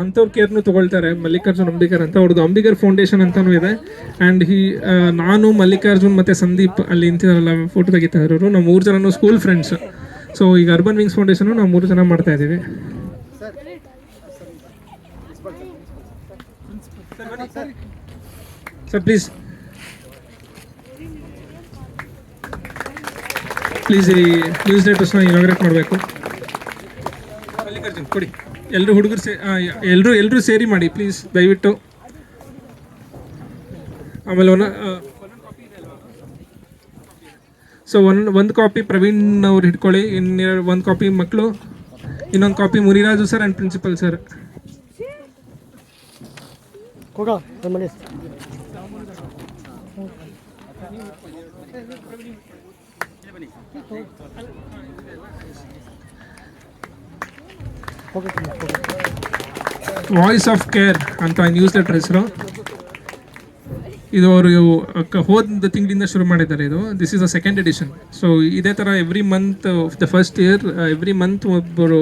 ಅಂಥವ್ರ ಕೇರ್ನು ತೊಗೊಳ್ತಾರೆ. ಮಲ್ಲಿಕಾರ್ಜುನ್ ಅಂಬಿಗರ್ ಅಂತ ಅವ್ರದ್ದು ಅಂಬಿಗರ್ ಫೌಂಡೇಶನ್ ಅಂತಲೂ ಇದೆ. ಆ್ಯಂಡ್ ನಾನು ಮಲ್ಲಿಕಾರ್ಜುನ್ ಮತ್ತು ಸಂದೀಪ್ ಅಲ್ಲಿ ನಿಂತಿದ್ದಾರಲ್ಲ ಫೋಟೋ ತೆಗಿತಾ ಇರೋರು, ನಾವು 3 ಜನನು ಸ್ಕೂಲ್ ಫ್ರೆಂಡ್ಸ್. ಸೊ ಈಗ ಅರ್ಬನ್ ವಿಂಗ್ಸ್ ಫೌಂಡೇಶನು ನಾವು 3 ಜನ ಮಾಡ್ತಾ ಇದ್ದೀವಿ. ಸರ್ ಪ್ಲೀಸ್ ಈ ನ್ಯೂಸ್ ಲೇಟರ್ಸ್ನ ಇನಾಗ್ರೇಟ್ ಮಾಡಬೇಕು. ಮಲ್ಲಿಕಾರ್ಜುನ್ ಕೊಡಿ, ಎಲ್ಲರೂ ಹುಡುಗರು ಎಲ್ಲರೂ ಸೇರಿ ಮಾಡಿ ಪ್ಲೀಸ್ ದಯವಿಟ್ಟು. ಆಮೇಲೆ ಒಂದು ಕಾಪಿ ಪ್ರವೀಣ್ ಅವ್ರು ಹಿಡ್ಕೊಳ್ಳಿ, ಒಂದು ಕಾಪಿ ಮಕ್ಕಳು, ಇನ್ನೊಂದು copy Muniraju sir and principal sir. Voice of care ಅಂತ ನ್ಯೂಸ್ ಲೆಟರ್ ಹೆಸರು. ಇದು ಅವರು ಹೋದ ತಿಂಗಳಿಂದ ಶುರು ಮಾಡಿದ್ದಾರೆ. This is a second edition. So ಇದೇ ಥರ every month of the first year every month ಒಬ್ಬರು